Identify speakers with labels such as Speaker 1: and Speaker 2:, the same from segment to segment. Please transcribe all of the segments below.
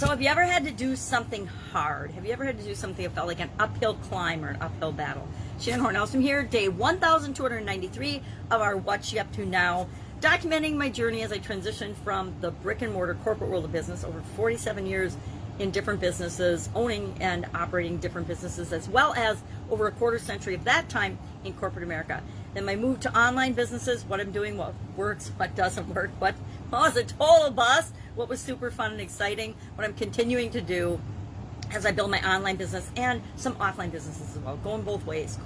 Speaker 1: So have you ever had to do something hard? Have you ever had to do something that felt like an uphill climb or an uphill battle? Shannon Horne-Ellstrom here, day 1,293 of our What You Up To Now, documenting my journey as I transitioned from the brick and mortar corporate world of business over 47 years in different businesses, owning and operating different businesses, as well as over a quarter century of that time in corporate America. Then my move to online businesses, what I'm doing, what works, what doesn't work, what was a total bust, what was super fun and exciting, what I'm continuing to do as I build my online business and some offline businesses as well. Going both ways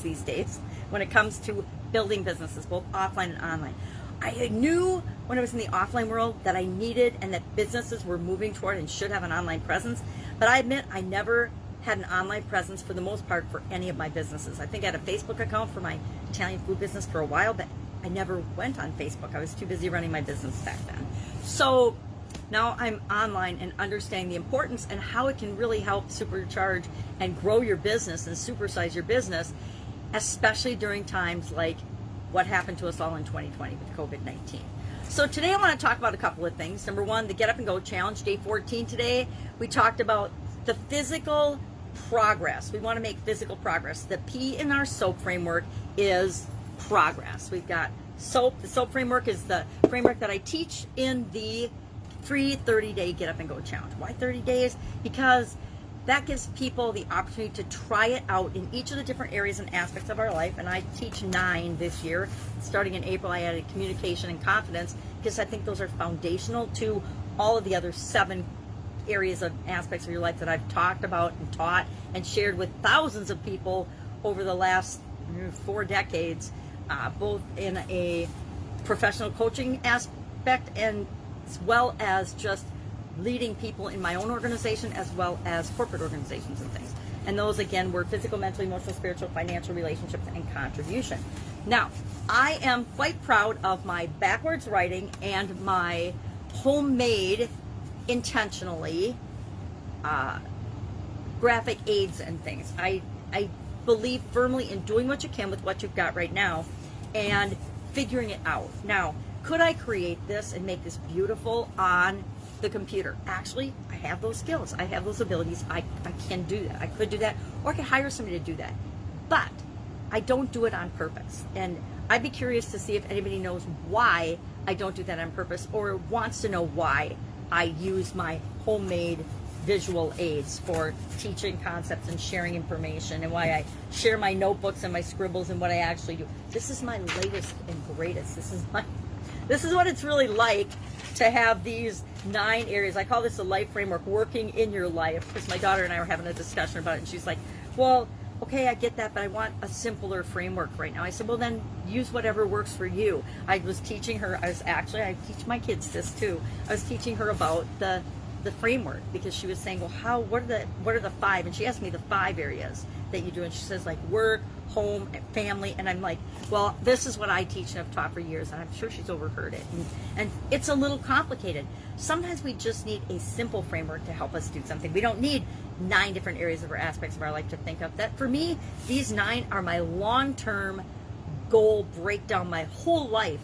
Speaker 1: these days when it comes to building businesses, both offline and online. I knew when I was in the offline world that I needed and that businesses were moving toward and should have an online presence, but I admit I never had an online presence for the most part for any of my businesses. I think I had a Facebook account for my Italian food business for a while, but I never went on Facebook. I was too busy running my business back then. So now I'm online and understanding the importance and how it can really help supercharge and grow your business and supersize your business, especially during times like what happened to us all in 2020 with COVID-19. So today I want to talk about a couple of things. Number one, the Get Up and Go Challenge, day 14 today. We talked about the physical progress. We want to make physical progress. The P in our SOAP framework is progress. We've got SOAP. The SOAP framework is the framework that I teach in the free 30-day Get Up and Go Challenge. Why 30 days? Because that gives people the opportunity to try it out in each of the different areas and aspects of our life. And I teach 9 this year. Starting in April, I added communication and confidence because I think those are foundational to all of the other 7 areas of aspects of your life that I've talked about and taught and shared with thousands of people over the last 4 decades, both in a professional coaching aspect and as well as just leading people in my own organization as well as corporate organizations and things. And those again were physical, mental, emotional, spiritual, financial, relationships, and contribution. Now, I am quite proud of my backwards writing and my homemade, intentionally, graphic aids and things. I believe firmly in doing what you can with what you've got right now and figuring it out. Now, could I create this and make this beautiful on the computer? Actually, I have those skills. I have those abilities. I can do that. I could do that, or I could hire somebody to do that. But I don't do it on purpose. And I'd be curious to see if anybody knows why I don't do that on purpose or wants to know why I use my homemade visual aids for teaching concepts and sharing information, and why I share my notebooks and my scribbles and what I actually do. This is my latest and greatest. This is what it's really like to have these 9 areas. I call this a life framework, working in your life. Because my daughter and I were having a discussion about it, and she's like, well, okay, I get that, but I want a simpler framework right now. I said, well, then use whatever works for you. I was teaching her, I teach my kids this too. I was teaching her about the framework because she was saying, well, what are the 5? And she asked me the 5 areas that you do. And she says like work, home, and family. And I'm like, well, this is what I teach and have taught for years. And I'm sure she's overheard it. And it's a little complicated. Sometimes we just need a simple framework to help us do something. We don't need 9 different areas of our aspects of our life to think of. That for me, these 9 are my long-term goal breakdown, my whole life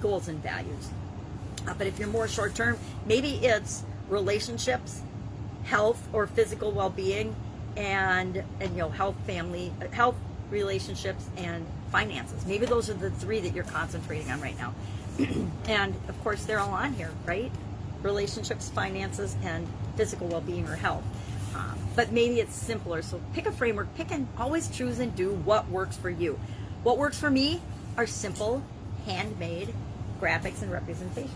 Speaker 1: goals and values. But if you're more short-term, maybe it's relationships, health or physical well-being, and health, family, health, relationships, and finances. Maybe those are the 3 that you're concentrating on right now. And of course, they're all on here, right? Relationships, finances, and physical well-being or health. But maybe it's simpler. So pick a framework. Pick and always choose and do what works for you. What works for me are simple, handmade graphics and representations.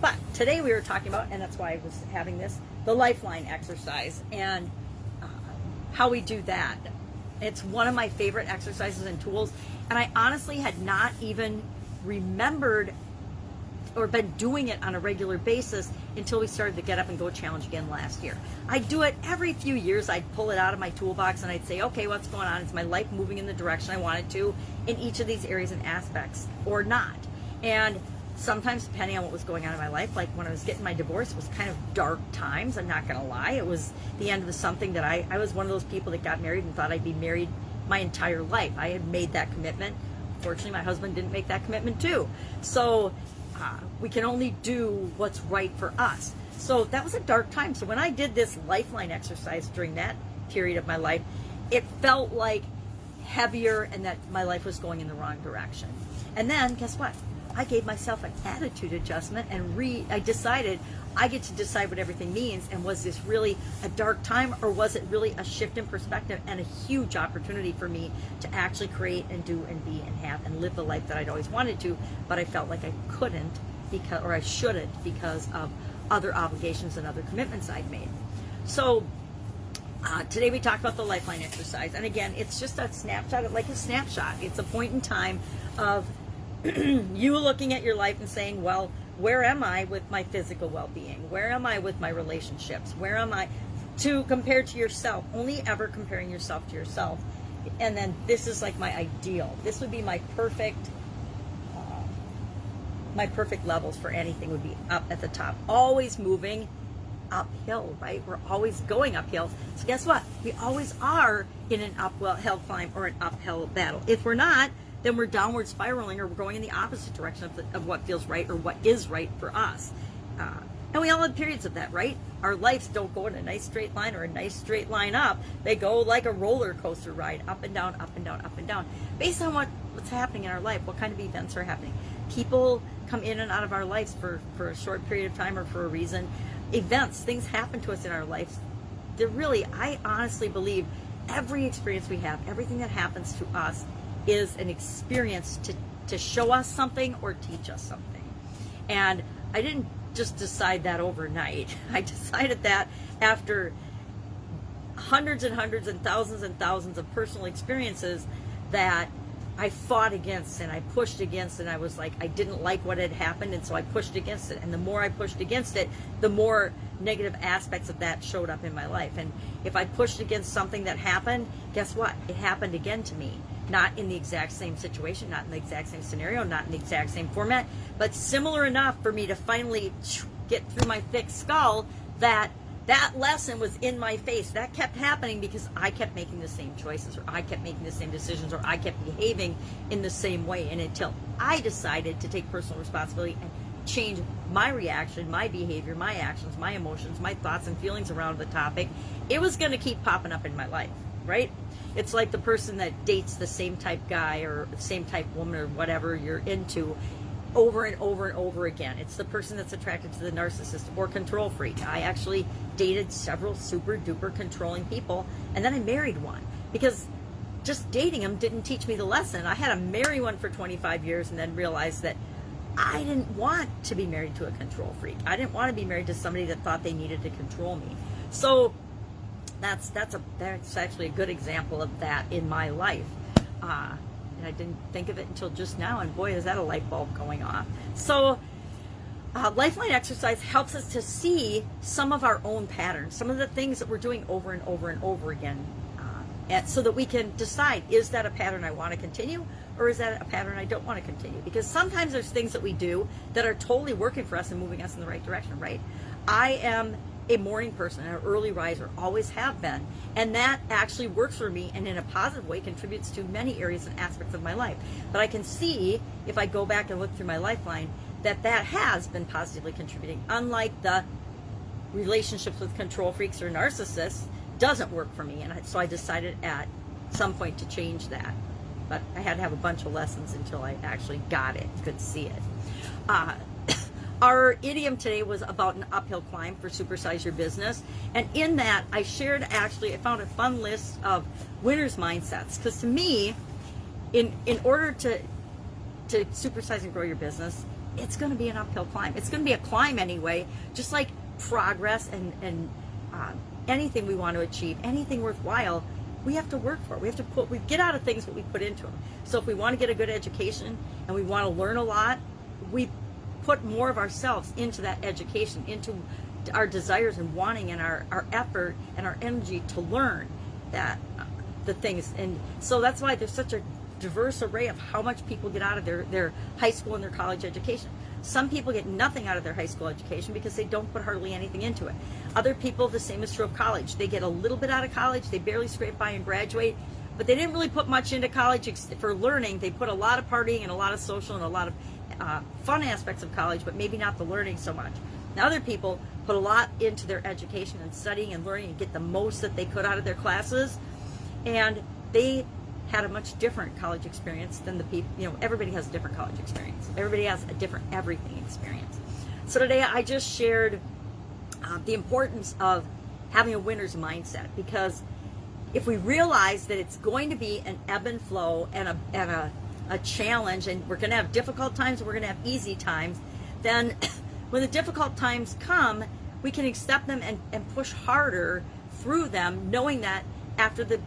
Speaker 1: But today we were talking about, and that's why I was having this, the Lifeline exercise and how we do that. It's one of my favorite exercises and tools, and I honestly had not even remembered or been doing it on a regular basis until we started the Get Up and Go Challenge again last year. I do it every few years. I'd pull it out of my toolbox and I'd say, okay, what's going on? Is my life moving in the direction I want it to in each of these areas and aspects or not? And sometimes, depending on what was going on in my life, like when I was getting my divorce, it was kind of dark times, I'm not going to lie. It was the end of something that I was one of those people that got married and thought I'd be married my entire life. I had made that commitment. Fortunately, my husband didn't make that commitment too. So we can only do what's right for us. So that was a dark time. So when I did this Lifeline exercise during that period of my life, it felt like heavier and that my life was going in the wrong direction. And then guess what? I gave myself an attitude adjustment and I decided I get to decide what everything means. And was this really a dark time, or was it really a shift in perspective and a huge opportunity for me to actually create and do and be and have and live the life that I'd always wanted to, but I felt like I couldn't because, or I shouldn't because of other obligations and other commitments I'd made. So today we talked about the Lifeline exercise. And again, it's just a snapshot, like a snapshot. It's a point in time of you looking at your life and saying, well, where am I with my physical well-being? Where am I with my relationships? Where am I compared to yourself? Only ever comparing yourself to yourself. And then this is like my ideal. This would be my perfect levels for anything would be up at the top. Always moving uphill, right? We're always going uphill. So guess what? We always are in an uphill climb or an uphill battle. If we're not, then we're downward spiraling, or we're going in the opposite direction of what feels right or what is right for us. And we all have periods of that, right? Our lives don't go in a nice straight line or a nice straight line up. They go like a roller coaster ride, up and down, up and down, up and down, based on what's happening in our life, what kind of events are happening. People come in and out of our lives for a short period of time or for a reason. Events, things happen to us in our lives. I honestly believe every experience we have, everything that happens to us is an experience to show us something or teach us something. And I didn't just decide that overnight. I decided that after hundreds and hundreds and thousands of personal experiences that I fought against and I pushed against, and I was like, I didn't like what had happened, and so I pushed against it. And the more I pushed against it, the more negative aspects of that showed up in my life. And if I pushed against something that happened, guess what? It happened again to me. Not in the exact same situation, not in the exact same scenario, not in the exact same format, but similar enough for me to finally get through my thick skull that lesson was in my face. That kept happening because I kept making the same choices, or I kept making the same decisions, or I kept behaving in the same way. And until I decided to take personal responsibility and change my reaction, my behavior, my actions, my emotions, my thoughts and feelings around the topic, it was going to keep popping up in my life, right? It's like the person that dates the same type guy or same type woman or whatever you're into over and over and over again. It's the person that's attracted to the narcissist or control freak. I actually dated several super duper controlling people, and then I married one because just dating them didn't teach me the lesson. I had to marry one for 25 years and then realized that I didn't want to be married to a control freak. I didn't want to be married to somebody that thought they needed to control me. So that's actually a good example of that in my life. And I didn't think of it until just now, and boy, is that a light bulb going off. So Lifeline exercise helps us to see some of our own patterns, some of the things that we're doing over and over and over again, and so that we can decide, is that a pattern I want to continue, or is that a pattern I don't want to continue? Because sometimes there's things that we do that are totally working for us and moving us in the right direction, right? I am a morning person, an early riser, always have been, and that actually works for me and in a positive way contributes to many areas and aspects of my life. But I can see, if I go back and look through my Lifeline, that has been positively contributing, unlike the relationships with control freaks or narcissists doesn't work for me. And so I decided at some point to change that, but I had to have a bunch of lessons until I actually got it, could see it. Our idiom today was about an uphill climb for Supersize Your Business. And in that, I found a fun list of winners' mindsets. Because to me, in order to supersize and grow your business, it's going to be an uphill climb. It's going to be a climb anyway, just like progress and anything we want to achieve, anything worthwhile, we have to work for it. We get out of things what we put into them. So if we want to get a good education and we want to learn a lot, we put more of ourselves into that education, into our desires and wanting and our effort and our energy to learn the things. And so that's why there's such a diverse array of how much people get out of their high school and their college education. Some people get nothing out of their high school education because they don't put hardly anything into it. Other people, the same is true of college. They get a little bit out of college, they barely scrape by and graduate, but they didn't really put much into college for learning. They put a lot of partying and a lot of social and a lot of fun aspects of college, but maybe not the learning so much. Now, other people put a lot into their education and studying and learning and get the most that they could out of their classes, and they had a much different college experience than the people, everybody has a different college experience. Everybody has a different everything experience. So today I just shared the importance of having a winner's mindset, because if we realize that it's going to be an ebb and flow and a challenge, and we're going to have difficult times and we're going to have easy times, then when the difficult times come, we can accept them and push harder through them, knowing that after the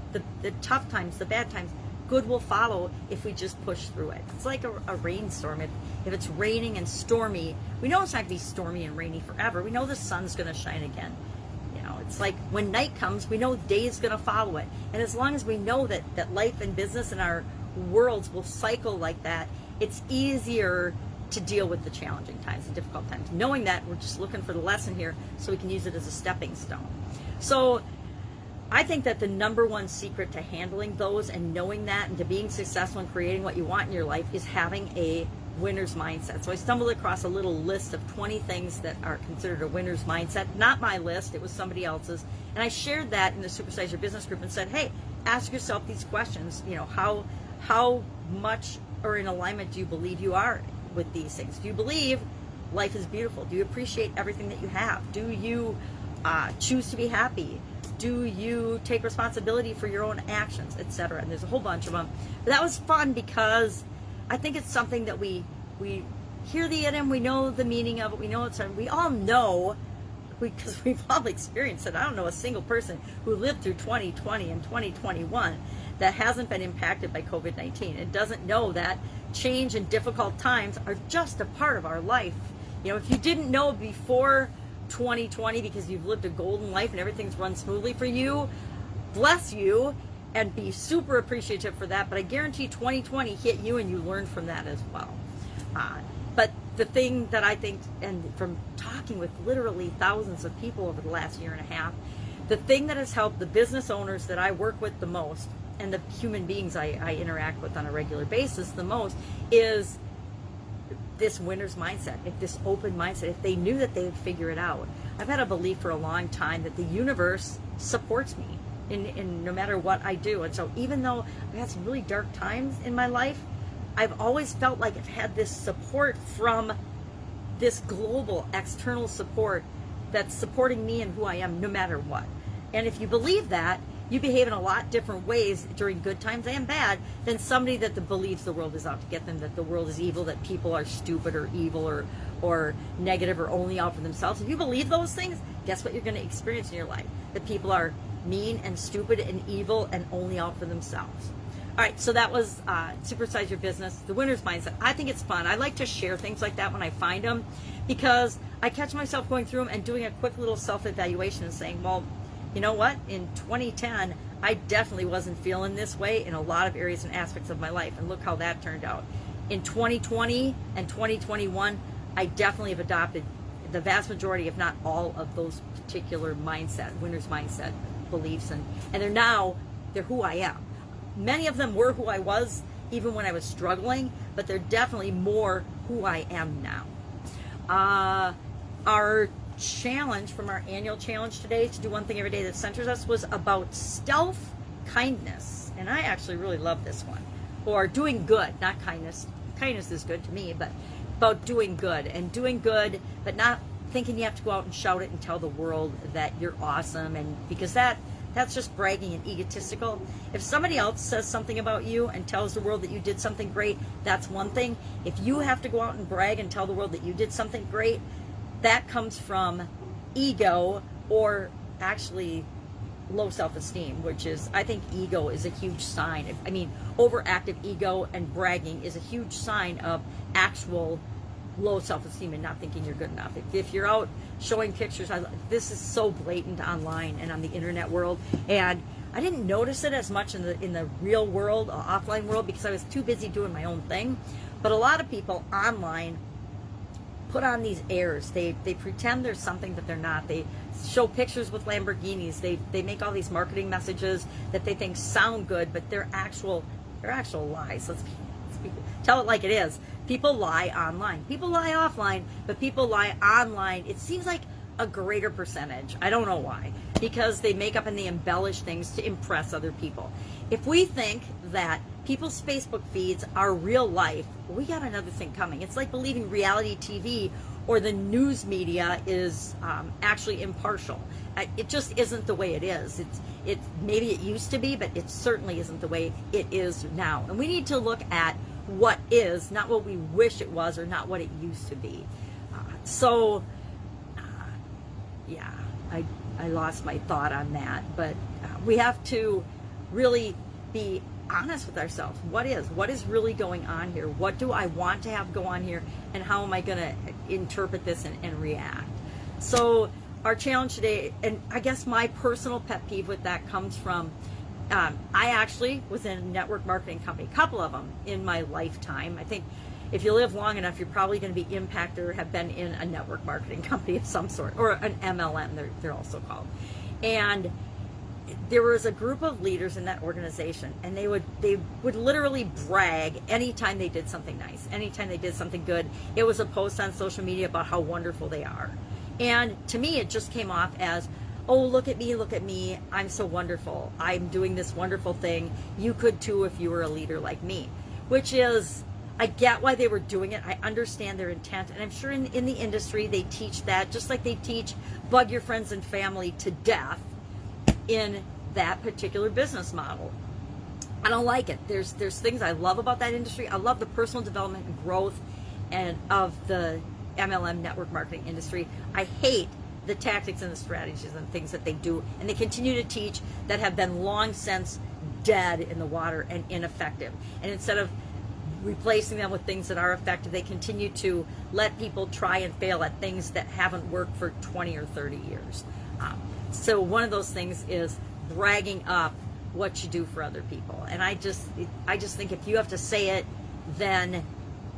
Speaker 1: tough times, the bad times, good will follow if we just push through it. It's like a rainstorm. If it's raining and stormy, we know it's not going to be stormy and rainy forever. We know the sun's going to shine again. It's like when night comes, we know day is going to follow it. And as long as we know that life and business and our worlds will cycle like that, it's easier to deal with the challenging times, the difficult times. Knowing that, we're just looking for the lesson here so we can use it as a stepping stone. So I think that the number one secret to handling those and knowing that and to being successful and creating what you want in your life is having a winner's mindset. So I stumbled across a little list of 20 things that are considered a winner's mindset. Not my list, it was somebody else's. And I shared that in the Supersize Your Business group and said, hey, ask yourself these questions. How much or in alignment do you believe you are with these things? Do you believe life is beautiful? Do you appreciate everything that you have? Do you choose to be happy? Do you take responsibility for your own actions, etc.? And there's a whole bunch of them. But that was fun because I think it's something that we hear the idiom, we know the meaning of it, we know we all know, because we've all experienced it. I don't know a single person who lived through 2020 and 2021 that hasn't been impacted by COVID-19 and doesn't know that change and difficult times are just a part of our life. If you didn't know before 2020 because you've lived a golden life and everything's run smoothly for you, bless you, and be super appreciative for that. But I guarantee 2020 hit you and you learned from that as well. But the thing that I think, and from talking with literally thousands of people over the last year and a half, the thing that has helped the business owners that I work with the most and the human beings I interact with on a regular basis the most is this winner's mindset, this open mindset. If they knew that they would figure it out. I've had a belief for a long time that the universe supports me in no matter what I do. And so even though I've had some really dark times in my life, I've always felt like I've had this support from this global external support that's supporting me and who I am no matter what. And if you believe that, you behave in a lot different ways during good times and bad than somebody that believes the world is out to get them, that the world is evil, that people are stupid or evil or negative or only out for themselves. If you believe those things, guess what you're going to experience in your life? That people are mean and stupid and evil and only out for themselves. All right, so that was Supersize Your Business, the winner's mindset. I think it's fun. I like to share things like that when I find them because I catch myself going through them and doing a quick little self-evaluation and saying, well, you know what? In 2010, I definitely wasn't feeling this way in a lot of areas and aspects of my life, and look how that turned out. In 2020 and 2021, I definitely have adopted the vast majority, if not all, of those particular winner's mindset beliefs, and they're who I am. Many of them were who I was even when I was struggling, but they're definitely more who I am now. Our challenge from our annual challenge today to do one thing every day that centers us was about stealth kindness, and I actually really love this one. Or doing good, not kindness. Kindness is good to me, but about doing good, and doing good, but not thinking you have to go out and shout it and tell the world that you're awesome, and because that's just bragging and egotistical. If somebody else says something about you and tells the world that you did something great, that's one thing. If you have to go out and brag and tell the world that you did something great, that comes from ego, or actually low self-esteem, which is, I think ego is a huge sign. Overactive ego and bragging is a huge sign of actual low self-esteem and not thinking you're good enough. If you're out showing pictures, this is so blatant online and on the internet world, and I didn't notice it as much in the real world, offline world, because I was too busy doing my own thing. But a lot of people online put on these airs. They pretend there's something that they're not. They show pictures with Lamborghinis. They make all these marketing messages that they think sound good, but they're actual lies. Let's tell it like it is. People lie online. People lie offline, but people lie online. It seems like a greater percentage. I don't know why. Because they make up and they embellish things to impress other people. If we think that people's Facebook feeds are real life, we got another thing coming. It's like believing reality TV or the news media is actually impartial. It just isn't the way it is. Maybe it used to be, but it certainly isn't the way it is now. And we need to look at what is, not what we wish it was or not what it used to be. Yeah, I lost my thought on that, but we have to really be honest with ourselves. What is really going on here? What do I want to have go on here, and how am I going to interpret this and react? So our challenge today, and I guess my personal pet peeve with that comes from, I actually was in a network marketing company, a couple of them in my lifetime. I think if you live long enough, you're probably going to be impacted or have been in a network marketing company of some sort, or an MLM, they're also called. And there was a group of leaders in that organization, and they would literally brag anytime they did something nice, anytime they did something good. It was a post on social media about how wonderful they are. And to me, it just came off as, oh, look at me, I'm so wonderful. I'm doing this wonderful thing. You could too if you were a leader like me. Which is, I get why they were doing it. I understand their intent. And I'm sure in the industry they teach that, just like they teach bug your friends and family to death in that particular business model. I don't like it. There's things I love about that industry. I love the personal development and growth and of the MLM network marketing industry. I hate the tactics and the strategies and things that they do, and they continue to teach that have been long since dead in the water and ineffective. And instead of replacing them with things that are effective, they continue to let people try and fail at things that haven't worked for 20 or 30 years. So one of those things is bragging up what you do for other people. And I just think if you have to say it, then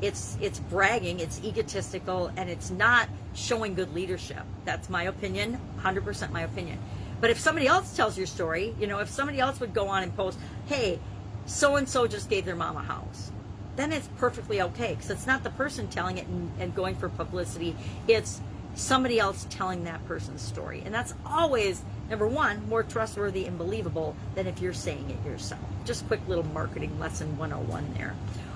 Speaker 1: it's bragging, it's egotistical, and it's not showing good leadership. That's my opinion, 100% my opinion. But if somebody else tells your story, if somebody else would go on and post, hey, so-and-so just gave their mom a house, then it's perfectly okay, because it's not the person telling it and going for publicity. It's somebody else telling that person's story. And that's always, number one, more trustworthy and believable than if you're saying it yourself. Just quick little marketing lesson 101 there.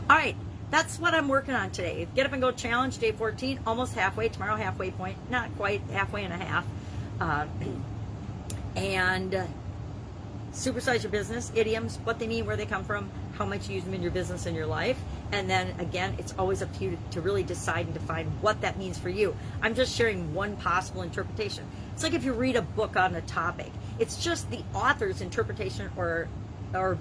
Speaker 1: All right, that's what I'm working on today. Get Up and Go Challenge, day 14, almost halfway. Tomorrow, halfway point. Not quite, halfway and a half. And supersize your business, idioms, what they mean, where they come from, how much you use them in your business and your life. And then again, it's always up to you to really decide and define what that means for you. I'm just sharing one possible interpretation. It's like if you read a book on a topic, it's just the author's interpretation or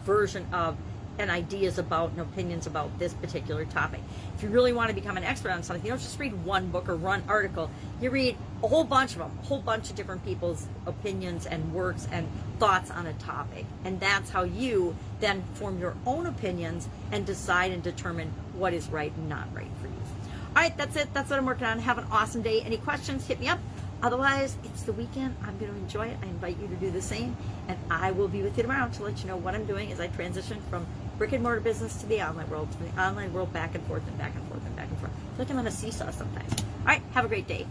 Speaker 1: version of and ideas about and opinions about this particular topic. If you really want to become an expert on something, you don't just read one book or one article. You read a whole bunch of them, a whole bunch of different people's opinions and works and thoughts on a topic. And that's how you then form your own opinions and decide and determine what is right and not right for you. All right, that's it. That's what I'm working on. Have an awesome day. Any questions, hit me up. Otherwise, it's the weekend. I'm going to enjoy it. I invite you to do the same. And I will be with you tomorrow to let you know what I'm doing as I transition from brick and mortar business to the online world, from the online world back and forth and back and forth and back and forth. I feel like I'm on a seesaw sometimes. All right, have a great day.